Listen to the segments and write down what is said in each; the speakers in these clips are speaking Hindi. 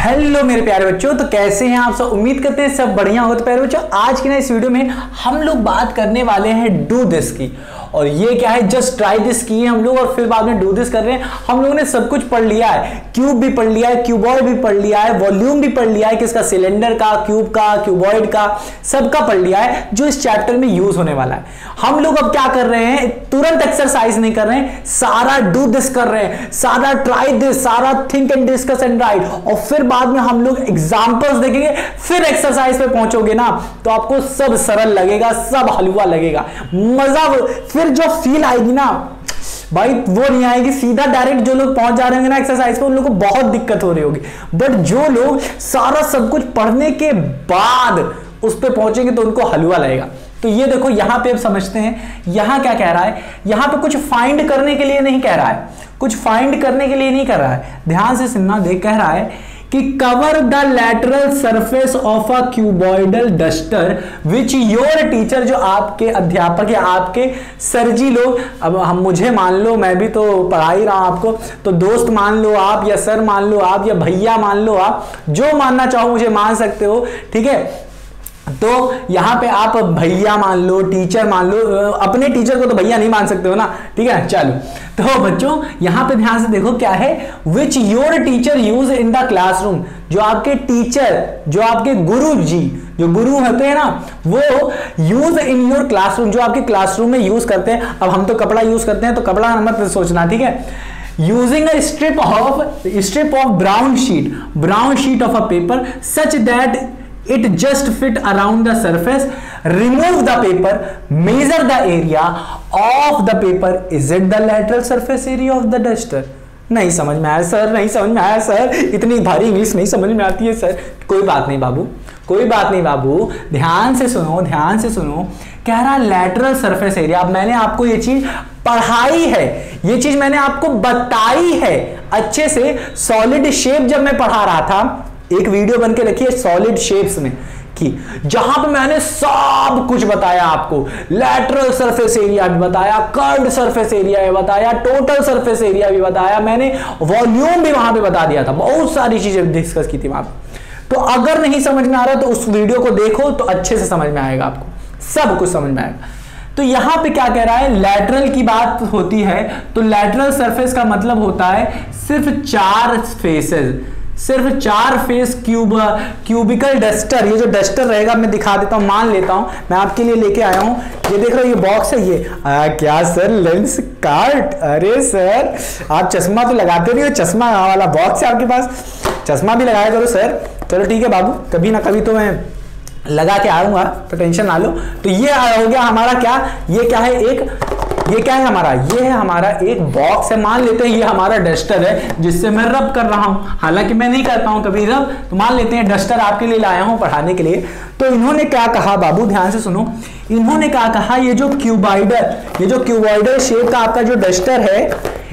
हेलो मेरे प्यारे बच्चों, तो कैसे हैं आप सब। उम्मीद करते हैं सब बढ़िया हो। तो प्यारे बच्चों, आज की ना इस वीडियो में हम लोग बात करने वाले हैं डू दिस की। और ये क्या है, जस्ट ट्राई दिस की है हम लोग और फिर बाद में डू दिस कर रहे हैं। हम लोगों ने सब कुछ पढ़ लिया है, क्यूब भी पढ़ लिया है, क्यूबॉइड भी पढ़ लिया है, वॉल्यूम भी पढ़ लिया है, किसका, सिलेंडर का, क्यूब का, क्यूबॉइड का, सबका पढ़ लिया है जो इस चैप्टर में यूज होने वाला है। हम लोग अब क्या कर रहे हैं, तुरंत एक्सरसाइज नहीं कर रहे हैं, सारा डू दिस कर रहे हैं, सारा ट्राई दिस, सारा think and discuss and right, और फिर बाद में हम लोग एग्जांपल्स देखेंगे, फिर एक्सरसाइज पे पहुंचोगे ना तो आपको सब सरल लगेगा, सब हलवा लगेगा, मजा, फिर जो फील आएगी ना भाई वो नहीं आएगी। सीधा डायरेक्ट जो लोग पहुंच जा रहे होंगे ना एक्सरसाइज पे, उन लोगों को बहुत दिक्कत हो रही होगी। बट जो लोग सारा सब कुछ पढ़ने के बाद उस पे पहुंचेंगे तो उनको हलवा लगेगा। तो ये देखो यहां पे अब समझते हैं, यहां क्या कह रहा है। यहां पे कुछ फाइंड करने के लिए नहीं कह रहा है, कुछ फाइंड करने के लिए नहीं कर रहा है, ध्यान से सुनना। देख, कह रहा है कि cover the lateral surface of a cuboidal duster which your teacher, जो आपके अध्यापक या आपके सरजी लोग, अब हम मुझे मान लो, मैं भी तो पढ़ा ही रहा हूं आपको, तो दोस्त मान लो आप, या सर मान लो आप, या भैया मान लो आप, जो मानना चाहो मुझे मान सकते हो, ठीक है। तो यहां पे आप भैया मान लो, टीचर मान लो, अपने टीचर को तो भैया नहीं मान सकते हो ना, ठीक है। चलो, तो बच्चों यहां पे ध्यान से देखो क्या है, which your teacher use in the classroom, जो आपके टीचर, जो आपके गुरु जी, जो गुरु होते हैं ना, वो यूज इन योर क्लासरूम, जो आपके क्लासरूम में यूज करते हैं। अब हम तो कपड़ा यूज करते हैं, तो कपड़ा मत सोचना, ठीक है। Using a strip of brown sheet of a paper such that it just fit around the surface, remove the paper, measure the area of the paper, is it the lateral surface area of the duster? नहीं समझ में आया सर, नहीं समझ में आया सर, इतनी भारी इंग्लिश नहीं समझ में आती है सर। कोई बात नहीं बाबू, कोई बात नहीं बाबू, ध्यान से सुनो, ध्यान से सुनो। कह रहा लैटरल सरफेस एरिया। अब मैंने आपको ये चीज पढ़ाई है, ये चीज मैंने आपको बताई है अच्छे से। सॉलिड शेप जब मैं पढ़ा रहा था, एक वीडियो बन के रखी है सॉलिड शेप्स में की, जहां पे मैंने सब कुछ बताया आपको। लैटरल सरफेस एरिया भी बताया, कर्व्ड सरफेस एरिया भी बताया, टोटल सरफेस एरिया भी बताया, मैंने वॉल्यूम भी वहां पे बता दिया था, बहुत सारी चीजें डिस्कस की थी वहां पे। तो अगर नहीं समझ में आ रहा तो उस वीडियो को देखो तो अच्छे से समझ में आएगा, आपको सब कुछ समझ में आएगा। तो यहां पे क्या कह रहा है, लैटरल की बात होती है तो लैटरल सरफेस का मतलब होता है सिर्फ 4 फेसेस, सिर्फ 4 फेस क्यूबिकल डस्टर। ये जो डस्टर रहेगा मैं दिखा देता हूं, मान लेता हूं मैं आपके लिए लेके आया हूं, ये देख रहे हो, ये बॉक्स है ये। क्या सर, लेंस कार्ट? अरे सर आप चश्मा तो लगाते नहीं हो, चश्मा वाला बॉक्स है आपके पास, चश्मा भी लगाया करो सर। चलो ठीक है बाबू, कभी ना कभी तो मैं लगा के आऊंगा, तो टेंशन ना लो। तो ये हो गया हमारा क्या, ये क्या है, ये क्या है हमारा, ये है हमारा एक बॉक्स है। मान लेते हैं ये हमारा डस्टर है जिससे मैं रब कर रहा हूं, हालांकि मैं नहीं करता हूं कभी रब, तो मान लेते हैं डस्टर आपके लिए लाया हूं पढ़ाने के लिए। तो इन्होंने क्या कहा बाबू, ध्यान से सुनो, इन्होंने क्या कहा, ये जो क्यूबॉइडल शेप का आपका जो डस्टर है,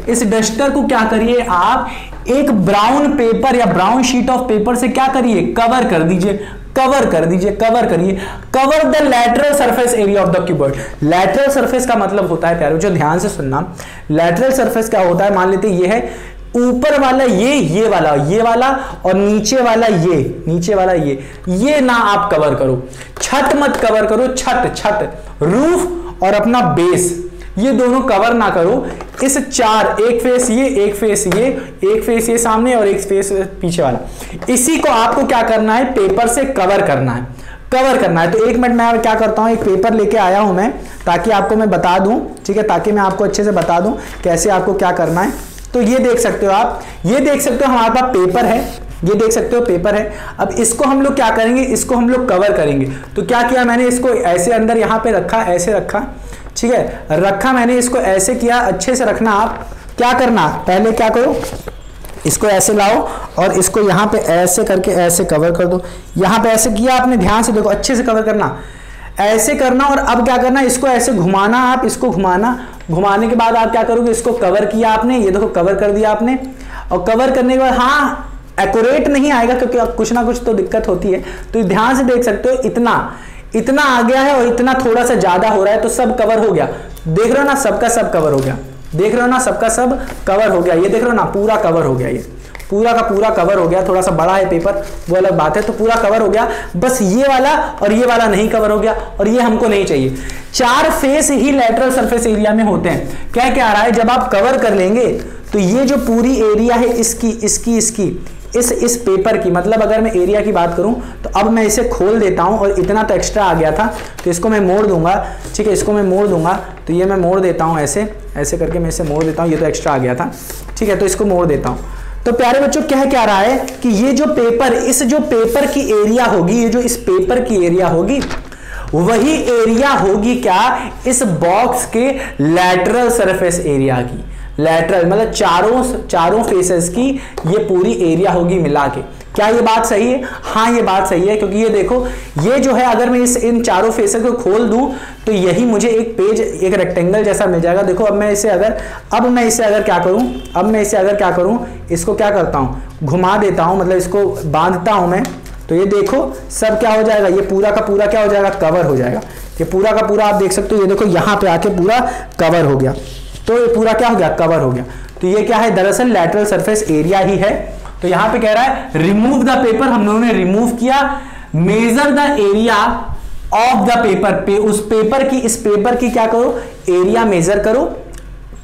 इस डस्टर को क्या करिए आप, एक ब्राउन पेपर या ब्राउन शीट ऑफ पेपर से क्या करिए, कवर कर दीजिए, कवर करिए, cover the lateral surface area of the cuboid. Lateral surface का मतलब होता है प्यारे, जो ध्यान से सुनना, लैटरल सरफेस क्या होता है, मान लेते ये है ऊपर वाला, ये वाला और नीचे वाला ये ना आप कवर करो, छत मत कवर करो, छत रूफ और अपना बेस, ये दोनों कवर ना करो। इस 4, एक फेस ये, एक फेस ये सामने और एक फेस पीछे वाला, इसी को आपको क्या करना है, पेपर से कवर करना है। तो एक मिनट मैं क्या करता हूं, एक पेपर लेके आया हूं मैं, ताकि आपको मैं बता दूं, ठीक है, ताकि मैं आपको अच्छे से बता दूं कैसे आपको क्या करना है। तो ये देख सकते हो आप, ये देख सकते हो हमारे पास पेपर है, ये देख सकते हो पेपर है। अब इसको हम लोग क्या करेंगे, इसको हम लोग कवर करेंगे। तो क्या किया मैंने, इसको ऐसे अंदर यहां पे रखा, ऐसे रखा, ठीक है, रखा मैंने, इसको ऐसे किया। अच्छे से रखना, आप क्या करना, पहले क्या करो, इसको ऐसे लाओ और इसको यहाँ पे ऐसे करके ऐसे कवर कर दो। यहाँ पे ऐसे किया आपने, ध्यान से देखो, अच्छे से कवर करना, ऐसे करना। और अब क्या करना, इसको ऐसे घुमाना, आप इसको घुमाने के बाद आप क्या करोगे, इसको कवर किया आपने, ये देखो कवर कर दिया आपने। और कवर करने के बाद, हाँ एक्यूरेट नहीं आएगा क्योंकि अब कुछ ना कुछ तो दिक्कत होती है, तो ध्यान से देख सकते हो, इतना आ गया है और इतना थोड़ा सा ज्यादा हो रहा है, तो सब कवर हो गया। देख रहे हो ना, सबका सब कवर हो गया, देख रहे हो ना, सबका सब कवर हो गया। ये देख रहे हो ना, पूरा कवर हो गया, ये पूरा का पूरा कवर हो गया। थोड़ा सा बड़ा है पेपर वो अलग बात है, तो पूरा कवर हो गया। बस ये वाला और ये वाला नहीं कवर हो गया, और ये हमको नहीं चाहिए। 4 फेस ही लैटरल सरफेस एरिया में होते हैं। क्या क्या आ रहा है, जब आप कवर कर लेंगे तो ये जो पूरी एरिया है इसकी इस पेपर की, मतलब अगर मैं एरिया की बात करूं तो अब मैं इसे खोल देता हूं, और इतना तो एक्स्ट्रा आ गया था तो इसको मैं मोड़ दूंगा। ठीक है, इसको मैं मोड़ दूंगा, तो ये मैं मोड़ देता हूं, ऐसे करके मैं इसे मोड़ देता हूं। ये तो एक्स्ट्रा आ गया था। ठीक है, तो इसको मोड़ देता हूं। तो प्यारे बच्चों क्या रहा है कि ये जो पेपर, इस जो पेपर की एरिया होगी, ये जो इस पेपर की एरिया होगी, वही एरिया होगी क्या, इस बॉक्स के लैटरल सरफेस एरिया की। लैटरल मतलब चारों फेसेस की ये पूरी एरिया होगी मिला के। क्या ये बात सही है? हाँ, ये बात सही है, क्योंकि ये देखो, ये जो है अगर मैं इन चारों फेसेस को खोल दूं तो यही मुझे एक पेज, एक रेक्टेंगल जैसा मिल जाएगा। देखो अब मैं इसे अगर क्या करूं, इसको क्या करता हूं, घुमा देता हूं, मतलब इसको बांधता हूं मैं, तो ये देखो सब क्या हो जाएगा, ये पूरा का पूरा क्या हो जाएगा, कवर हो जाएगा। ये पूरा का पूरा आप देख सकते हो, ये देखो यहां पे आके पूरा कवर हो गया। तो ये पूरा क्या हो गया, कवर हो गया। तो ये क्या है, दरअसल लैटरल सरफेस एरिया ही है। तो यहां पे कह रहा है रिमूव द पेपर, हम लोगों ने रिमूव किया। Measure the area of the paper, उस पेपर की, इस पेपर की क्या करो, एरिया मेजर करो।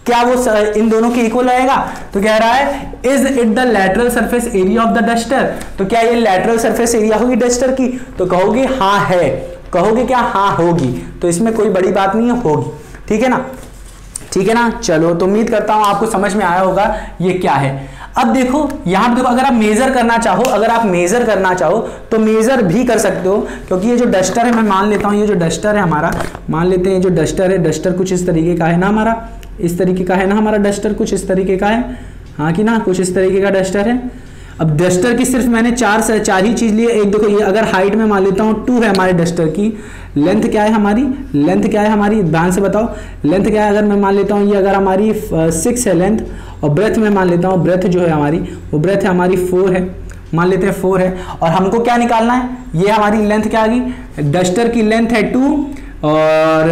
क्या वो इन दोनों के इक्वल आएगा? तो कह रहा है is it the lateral surface area of the duster. तो क्या ये लैटरल सरफेस एरिया होगी डस्टर की? तो कहोगे हाँ है। कहोगे क्या? हाँ होगी। तो इसमें कोई बड़ी बात नहीं है, होगी। ठीक है ना, ठीक है ना। चलो, तो उम्मीद करता हूं आपको समझ में आया होगा ये क्या है। अब देखो यहां पे देखो, अगर आप मेजर करना चाहो तो मेजर भी कर सकते हो, क्योंकि ये जो डस्टर है, मैं मान लेता हूं ये जो डस्टर है हमारा, मान लेते हैं ये जो डस्टर है, डस्टर कुछ इस तरीके का है ना हमारा, इस तरीके का है ना हमारा डस्टर, कुछ इस तरीके का है, हाँ कि ना, कुछ इस तरीके का डस्टर है। अब डस्टर की सिर्फ मैंने चार ही चीज ली है। एक देखो, ये अगर हाइट में मान लेता हूँ 2 है हमारे डस्टर की, लेंथ क्या है हमारी, ध्यान से बताओ लेंथ क्या है। अगर मैं मान लेता हूँ ये अगर हमारी 6 है लेंथ, और ब्रेथ में मान लेता हूँ, ब्रेथ जो है हमारी, वो ब्रेथ है हमारी 4 है, मान लेते हैं 4 है। और हमको क्या निकालना है, ये हमारी लेंथ क्या आ गई, डस्टर की लेंथ है 2, और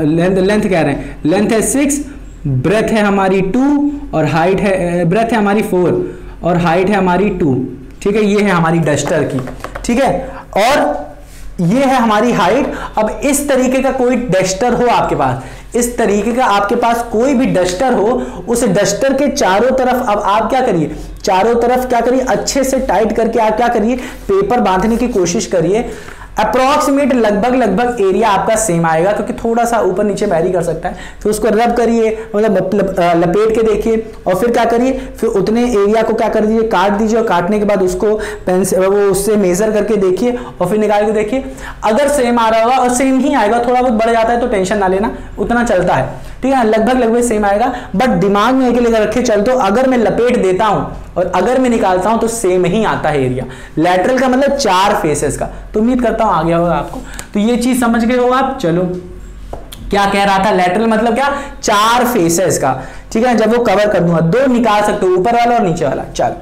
लेंथ कह रहे हैं, लेंथ है 6, ब्रेथ है हमारी 2, और हाइट है, ब्रेथ है हमारी 4 और हाइट है हमारी 2। ठीक है, ये है हमारी डस्टर की। ठीक है, और ये है हमारी हाइट। अब इस तरीके का कोई डस्टर हो आपके पास, इस तरीके का आपके पास कोई भी डस्टर हो, उस डस्टर के चारों तरफ अब आप क्या करिए, चारों तरफ क्या करिए, अच्छे से टाइट करके आप क्या करिए, पेपर बांधने की कोशिश करिए। अप्रॉक्सीमेट लगभग एरिया आपका सेम आएगा, क्योंकि थोड़ा सा ऊपर नीचे वेरी कर सकता है। फिर उसको रब करिए, मतलब लपेट के देखिए, और फिर क्या करिए, फिर उतने एरिया को क्या कर दीजिए, काट दीजिए, और काटने के बाद उसको पेन से वो उससे मेजर करके देखिए, और फिर निकाल के देखिए। अगर सेम आ रहा होगा, और सेम ही आएगा, थोड़ा बहुत बढ़ जाता है तो टेंशन ना लेना, उतना चलता है। ठीक है, लगभग सेम आएगा, बट दिमाग में एक लेकर रखे चलते हो, अगर मैं लपेट देता हूं और अगर मैं निकालता हूं तो सेम ही आता है एरिया। लैटरल का मतलब 4 फेसेस का। तो उम्मीद करता हूं आ गया होगा आपको, तो ये चीज समझ गए हो आप। चलो, क्या कह रहा था, लैटरल मतलब क्या, 4 फेसेस का। ठीक है, जब वो कवर कर दूंगा 2 निकाल सकते हो, ऊपर वाला और नीचे वाला। चलो,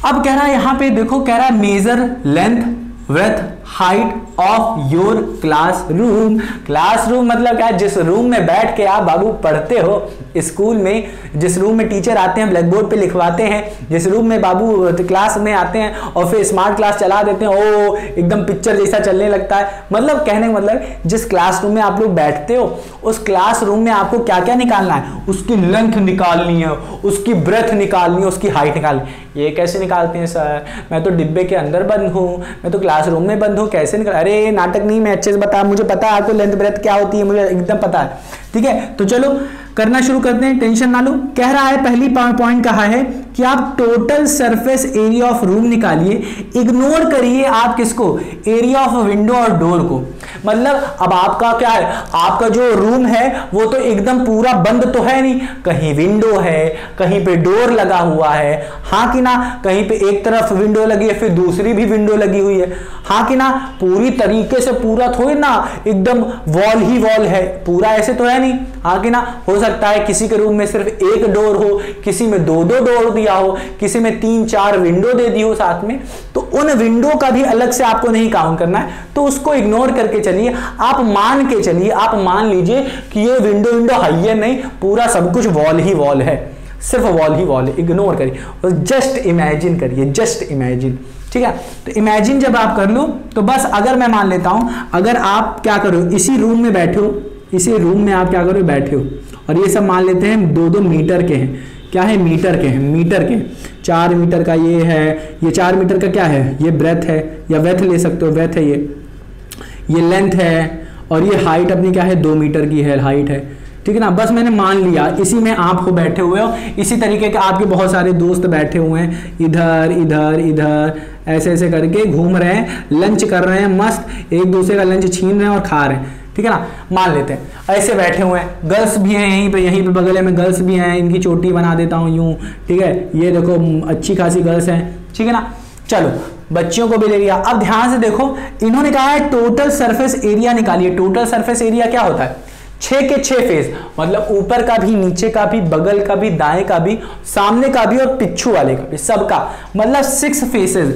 अब कह रहा है यहां पे देखो, कह रहा है major length width height of your classroom. Classroom मतलब क्या, जिस रूम में बैठ के आप बाबू पढ़ते हो स्कूल में, जिस रूम में टीचर आते हैं ब्लैक बोर्ड पे लिखवाते हैं, जिस रूम में बाबू क्लास में आते हैं और फिर स्मार्ट क्लास चला देते हैं, ओ एकदम पिक्चर जैसा चलने लगता है। मतलब कहने का मतलब, जिस क्लासरूम में आप लोग बैठते हो, उस क्लासरूम में आपको क्या क्या निकालना है, उसकी लेंथ निकालनी है, उसकी ब्रेथ निकालनी है, उसकी हाइट निकालनी है। ये कैसे निकालते हैं सर, मैं तो डिब्बे के अंदर बंद हूँ, मैं तो क्लासरूम में बंद हूँ, कैसे निकाल। अरे नाटक नहीं, मैं अच्छे से बता, मुझे पता है आपको लेंथ ब्रेथ क्या होती है, मुझे एकदम पता है। ठीक है, तो चलो करना शुरू करते हैं, टेंशन ना लो। कह रहा है, पहली पॉइंट कहा है कि आप total surface area of room निकालिए, इग्नोर करिए आप किसको, एरिया ऑफ विंडो और डोर को। मतलब अब आपका क्या है, आपका जो रूम है वो तो एकदम पूरा बंद तो है नहीं, कहीं विंडो है, कहीं पे डोर लगा हुआ है, हाँ कि ना, कहीं पे एक तरफ विंडो लगी है फिर दूसरी भी विंडो लगी हुई है, हाँ कि ना। पूरी तरीके से पूरा थोड़ी ना एकदम वॉल ही वॉल है, पूरा ऐसे तो है नहीं, हाँ कि ना। हो सकता है किसी के रूम में सिर्फ एक डोर हो, किसी में 2-2 डोर दिया हो, किसी में 3-4 विंडो दे दी हो साथ में, तो उन विंडो का भी अलग से आपको नहीं काउंट करना है, तो उसको इग्नोर करके चलिए। आप मान के चलिए, आप मान लीजिए कि ये विंडो है नहीं, पूरा सब कुछ वॉल ही वॉल है। सिर्फ वॉल ही वॉल है, इग्नोर करिए और जस्ट इमेजिन करिए, जस्ट इमेजिन, ठीक है। तो इमेजिन जब आप कर लो तो बस, अगर मैं मान लेता हूं, अगर आप क्या करो, इसी रूम में बैठे हो, इसी रूम में आप क्या करो, बैठे हो, और ये सब मान लेते हैं 2-2 मीटर के हैं, क्या है, मीटर के हैं, मीटर के, 4 मीटर का ये है, ये 4 मीटर का क्या है, ये ब्रेथ है, या वेथ ले सकते हो, वेथ है ये लेंथ है, और ये हाइट अपनी क्या है, 2 मीटर की है, हाइट है, ठीक है ना। बस मैंने मान लिया, इसी में आप हो बैठे हुए हो, इसी तरीके के आपके बहुत सारे दोस्त बैठे हुए हैं, इधर इधर इधर ऐसे ऐसे करके घूम रहे हैं, लंच कर रहे हैं, मस्त एक दूसरे का लंच छीन रहे हैं और खा रहे हैं, ठीक है ना, मान लेते हैं ऐसे बैठे हुए हैं। गर्ल्स भी हैं यहीं पे बगल में गर्ल्स भी हैं, इनकी चोटी बना देता हूँ यूं, ठीक है, ये देखो अच्छी खासी गर्ल्स हैं, ठीक है ना। चलो बच्चियों को भी ले लिया। अब ध्यान से देखो, इन्होंने कहा है टोटल सरफेस एरिया निकालिए। टोटल सरफेस एरिया क्या होता है, 6 के 6 फेस, मतलब ऊपर का भी, नीचे का भी, बगल का भी, दाएं का भी, सामने का भी और पिछू वाले का भी, सबका, मतलब 6 फेसेस,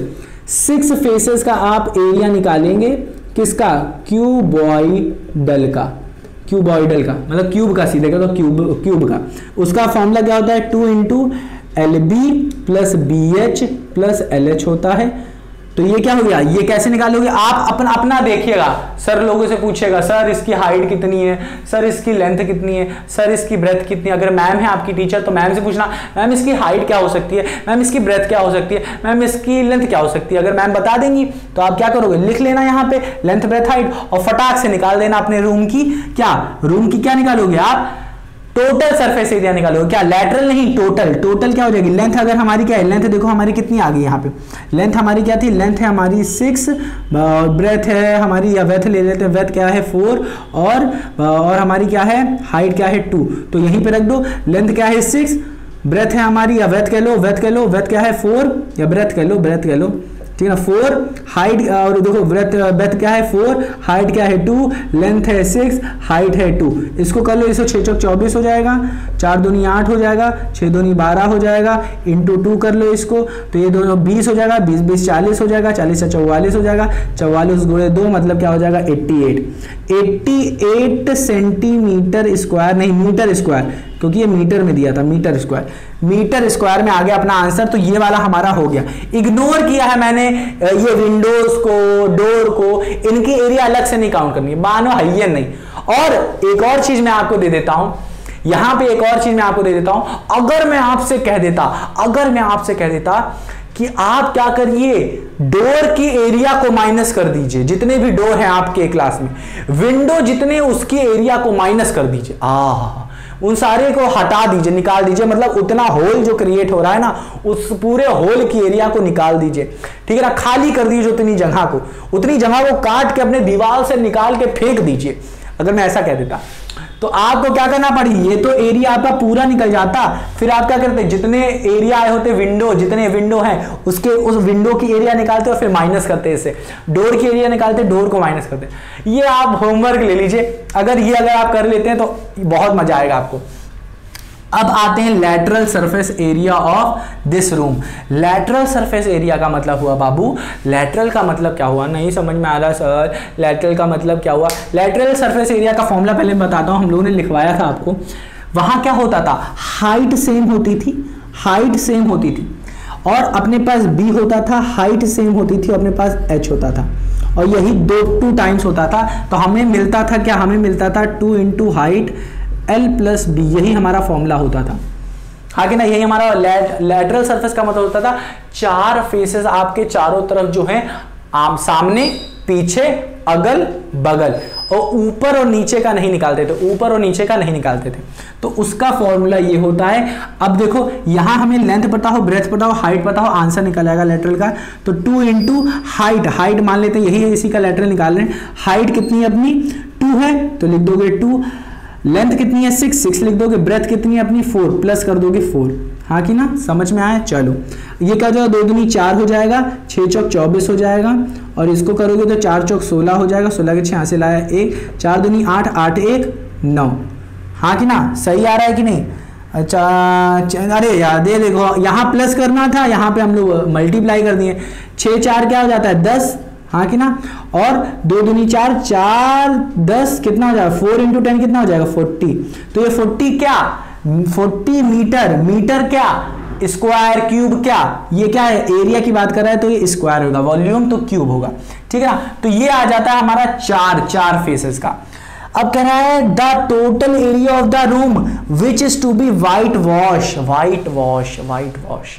6 फेसेस का आप एरिया निकालेंगे, किसका, क्यूबॉइडल का, क्यूबॉइडल का मतलब क्यूब का, सीधे का तो क्यूब का। उसका फॉर्मूला क्या होता है, 2 into LB plus BH plus LH होता है। तो ये क्या हो गया, ये कैसे निकालोगे आप, अपना देखिएगा, सर लोगों से पूछेगा, सर इसकी हाइट कितनी है, सर इसकी लेंथ कितनी है, सर इसकी ब्रेथ कितनी है। अगर मैम है आपकी टीचर तो मैम से पूछना, मैम इसकी हाइट क्या हो सकती है, मैम इसकी ब्रेथ क्या हो सकती है, मैम इसकी लेंथ क्या हो सकती है। अगर मैम बता देंगी तो आप क्या करोगे, लिख लेना यहाँ पे लेंथ ब्रेथ हाइट, और फटाक से निकाल देना अपने रूम की, क्या निकालोगे आप, टोटल सरफेस एरिया निकालोगे। क्या, लैटरल नहीं, टोटल क्या हो जाएगी, लेंथ अगर हमारी क्या है, लेंथ देखो हमारी कितनी आ गई यहाँ पे, लेंथ हमारी क्या थी, लेंथ है हमारी 6, ब्रेथ है हमारी, या वेथ ले लेते हैं, वेथ क्या है 4, और हमारी क्या है, हाइट क्या है 2, तो यहीं पे रख दो। लेंथ क्या है 6, ब्रेथ है हमारी, या वेथ कह लो, वेथ क्या है 4, या ब्रेथ कह लो, ठीक है ना, 4, हाइट, और देखो ब्रेथ क्या है 4, हाइट क्या है 2, लेंथ है 6, हाइट है 2। इसको कर लो, इसे 6 चौक 24 हो जाएगा, 4 दूनी 8 हो जाएगा, 6 दूनी 12 हो जाएगा, इंटू 2 कर लो इसको, तो ये दोनों 20 हो जाएगा, 20 40 हो जाएगा, 40 से 44 हो जाएगा, 44 गुणे 2 मतलब क्या हो जाएगा, 88 सेंटीमीटर स्क्वायर, नहीं मीटर स्क्वायर, क्योंकि ये मीटर में दिया था, मीटर स्क्वायर में आ गया अपना आंसर। तो ये वाला हमारा हो गया। इग्नोर किया है मैंने ये विंडोज को, डोर को, इनकी एरिया अलग से नहीं काउंट करनी है, मानो है ये नहीं। और एक और चीज मैं आपको दे देता हूं, यहां पे एक और चीज मैं आपको दे देता हूं। अगर मैं आपसे कह देता कि आप क्या करिए, डोर की एरिया को माइनस कर दीजिए, जितने भी डोर हैं आपके क्लास में, विंडो जितने उसकी एरिया को माइनस कर दीजिए, उन सारे को हटा दीजिए, निकाल दीजिए, मतलब उतना होल जो क्रिएट हो रहा है ना, उस पूरे होल की एरिया को निकाल दीजिए, ठीक है ना, खाली कर दीजिए उतनी जगह को काट के अपने दीवार से निकाल के फेंक दीजिए। अगर मैं ऐसा कह देता तो आपको क्या करना पड़ी, ये तो एरिया आपका पूरा निकल जाता, फिर आप क्या करते, जितने एरिया आए होते विंडो, जितने विंडो हैं उसके उस विंडो की एरिया निकालते और फिर माइनस करते, इसे डोर की एरिया निकालते, डोर को माइनस करते। ये आप होमवर्क ले लीजिए, अगर आप कर लेते हैं तो बहुत मजा आएगा आपको। अब आते हैं lateral surface area of this room. Lateral surface area का मतलब हुआ बाबू, लैटरल का मतलब क्या हुआ, नहीं समझ में आ रहा सर, लैटरल का मतलब क्या हुआ। लैटरल सरफेस एरिया का फॉर्मूला पहले बताता हूं, हम लोगों ने लिखवाया था आपको। वहां क्या होता था, हाइट सेम होती थी और अपने पास b होता था, हाइट सेम होती थी, अपने पास h होता था, और यही 2 टाइम्स होता था। तो हमें मिलता था क्या, हमें मिलता था 2 into height L plus b, यही हमारा फॉर्मूला होता था। हाँ कि ना, यही हमारा लैटरल सरफेस का मतलब होता था। 4 फेसेस आपके चारों तरफ जो हैं, सामने, पीछे, अगल बगल, और ऊपर और नीचे का नहीं निकालते थे, तो उसका फॉर्मूला ये होता है। अब देखो यहां हमें लेंथ पता हो, ब्रेथ पता हो, हाइट पता हो, आंसर निकल आएगा लैटरल का। तो 2 इंटू हाइट मान लेते हैं, यही है, इसी का लैटरल निकाल रहे हैं। हाइट कितनी है अपनी, 2 है तो लिख दोगे 2, लेंथ कितनी है 6 लिख दोगे, ब्रेथ कितनी है अपनी 4, प्लस कर दोगे 4। हाँ कि ना, समझ में आया। चलो ये क्या हो जाएगा, 2 दूनी 4 हो जाएगा, 6 चौक 24 हो जाएगा, और इसको करोगे तो 4 चौक 16 हो जाएगा, 16 के 6 यहाँ से लाया 1, 4 दूनी 8, 8 1 9। हाँ कि ना, सही आ रहा है कि नहीं। अच्छा, अरे यार देखो यहाँ प्लस करना था, यहाँ पे हम लोग मल्टीप्लाई कर दिए। 6 4 क्या हो जाता है 10, हाँ कि ना, और 2 दूनी 4, 4 10 कितना हो जाएगा, 4 इंटू 10 कितना हो जाएगा 40। तो ये 40 क्या 40 मीटर, मीटर क्या, स्क्वायर, क्यूब क्या, ये क्या है, एरिया की बात कर रहा है तो ये स्क्वायर होगा, वॉल्यूम तो क्यूब होगा, ठीक है ना। तो ये आ जाता है हमारा चार फेसेस का। अब कह रहा है the total area of the room which is to be whitewash, whitewash, whitewash,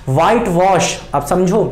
whitewash. अब समझो,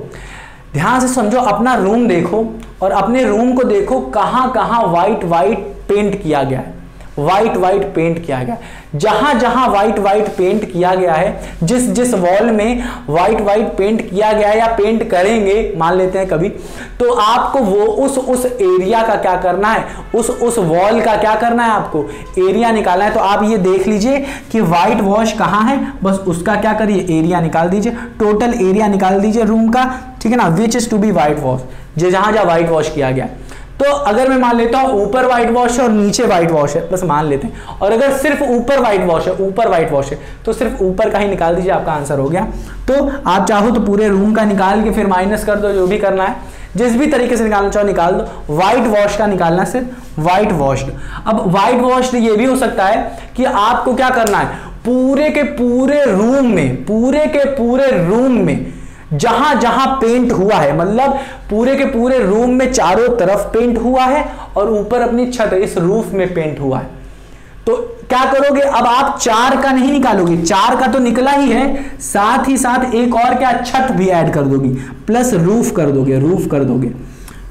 ध्यान से समझो, अपना रूम देखो और अपने रूम को देखो कहां कहां व्हाइट व्हाइट पेंट किया गया है, व्हाइट व्हाइट पेंट किया गया, जहां जहां व्हाइट व्हाइट पेंट किया गया है, जिस जिस वॉल में व्हाइट व्हाइट पेंट किया गया है या पेंट करेंगे मान लेते हैं कभी, तो आपको वो उस एरिया का क्या करना है, उस वॉल का क्या करना है, आपको एरिया निकालना है। तो आप ये देख लीजिए कि व्हाइट वॉश कहां है, बस उसका क्या करिए, एरिया निकाल दीजिए, टोटल एरिया निकाल दीजिए रूम का, ठीक है ना, which is to be whitewash, जहां जहां व्हाइट वॉश किया गया। तो अगर मैं मान लेता हूं ऊपर व्हाइट वॉश है और नीचे व्हाइट वॉश है, बस मान लेते हैं, और अगर सिर्फ ऊपर व्हाइट वॉश है, ऊपर व्हाइट वॉश है, तो सिर्फ ऊपर का ही निकाल दीजिए, आपका आंसर हो गया। तो आप चाहो तो पूरे रूम का निकाल के फिर माइनस कर दो, जो भी करना है, जिस भी तरीके से निकालना चाहो निकाल दो। व्हाइट वॉश का निकालना सिर्फ व्हाइट वॉश्ड। अब व्हाइट वॉश्ड ये भी हो सकता है कि आपको क्या करना है, पूरे के पूरे रूम में जहां जहां पेंट हुआ है, मतलब पूरे के पूरे रूम में चारों तरफ पेंट हुआ है और ऊपर अपनी छत इस रूफ में पेंट हुआ है, तो क्या करोगे, अब आप 4 का नहीं निकालोगे, 4 का तो निकला ही है, साथ ही साथ एक और क्या, छत भी ऐड कर दोगी, प्लस रूफ कर दोगे,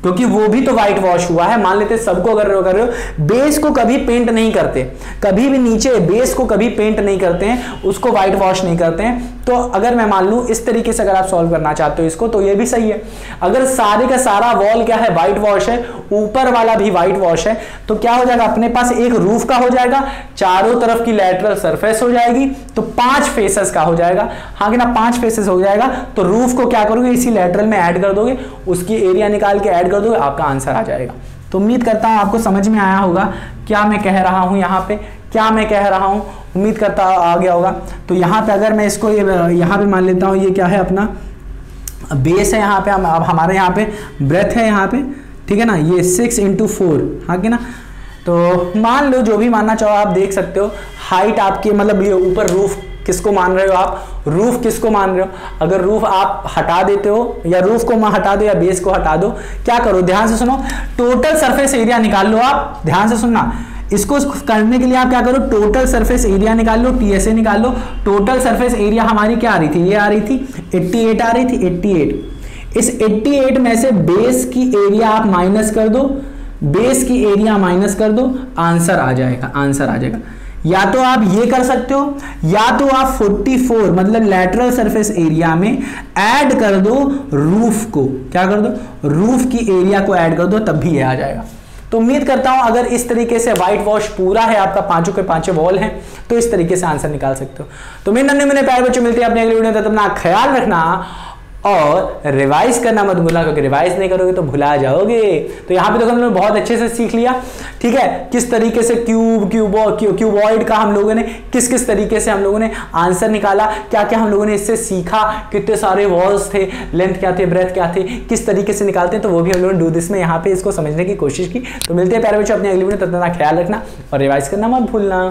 क्योंकि वो भी तो व्हाइट वॉश हुआ है। मान लेते सबको अगर कर रहे हो, बेस को कभी पेंट नहीं करते, कभी भी नीचे बेस को कभी पेंट नहीं करते हैं, उसको व्हाइट वॉश नहीं करते हैं। तो अगर मैं मान लूं इस तरीके से अगर आप सॉल्व करना चाहते हो इसको, तो ये भी सही है। अगर सारे का सारा वॉल क्या है, व्हाइट वॉश है, ऊपर वाला भी व्हाइट वॉश है, तो क्या हो जाएगा, अपने पास एक रूफ का हो जाएगा, चारों तरफ की लैटरल सरफेस हो जाएगी, तो 5 फेसेस का हो जाएगा, हाँ कि ना, 5 फेसेस हो जाएगा। तो रूफ को क्या करोगे, इसी लैटरल में ऐड कर दोगे, उसकी एरिया निकाल के ऐड कर दोगे, आपका आंसर आ जाएगा। तो उम्मीद करता हूं आपको समझ में आया होगा क्या मैं कह रहा हूं, यहाँ पे क्या मैं कह रहा हूं, उम्मीद करता आ गया होगा। तो यहाँ पे अगर मैं इसको यहाँ पे मान लेता हूँ, ये क्या है, अपना बेस है, यहाँ पे अब हमारे यहाँ पे ब्रेथ है यहाँ पे, ठीक है ना, ये 6 × 4, हाँ कि ना। तो मान लो जो भी मानना चाहो आप देख सकते हो। हाइट आपकी मतलब ये ऊपर रूफ किसको मान रहे हो आप, रूफ किसको मान रहे हो, अगर रूफ आप हटा देते हो या रूफ को हटा दो या बेस को हटा दो, क्या करो, ध्यान से सुनो, टोटल सरफेस एरिया निकाल लो आप, ध्यान से सुनना। इसको करने के लिए आप क्या करो, टोटल सरफेस एरिया निकाल लो, टीएसए निकाल लो। टोटल सरफेस एरिया हमारी क्या आ रही थी, ये आ रही थी 88 आ रही थी, 88। इस 88 में से बेस की एरिया आप माइनस कर दो, बेस की एरिया माइनस कर दो, आंसर आ जाएगा, आंसर आ जाएगा। या तो आप ये कर सकते हो, या तो आप 44 मतलब लैटरल सरफेस एरिया में ऐड कर दो रूफ को, क्या कर दो, रूफ की एरिया को ऐड कर दो, तब भी ये आ जाएगा। तो उम्मीद करता हूं अगर इस तरीके से व्हाइट वॉश पूरा है आपका, 5 के 5 वॉल हैं, तो इस तरीके से आंसर निकाल सकते हो। तो मेरे नन्हे मुन्ने प्यारे बच्चों, मिलते हैं अपने अगले वीडियो में, तब तक अपना ख्याल रखना और रिवाइज करना मत भूलना, क्योंकि रिवाइज नहीं करोगे तो भुला जाओगे। तो यहाँ पे देखो हम लोगों ने बहुत अच्छे से सीख लिया, ठीक है, किस तरीके से क्यूबॉइड का हम लोगों ने किस तरीके से हम लोगों ने आंसर निकाला, क्या क्या हम लोगों ने इससे सीखा, कितने सारे वॉल्स थे, लेंथ क्या थे, ब्रेथ क्या थे, किस तरीके से निकालते हैं, तो वो भी हम लोगों ने डू दिस में यहाँ पे इसको समझने की कोशिश की। तो मिलते हैं प्यारे बच्चों अपने अगली वीडियो में, तब तक ख्याल रखना और रिवाइज करना मत भूलना।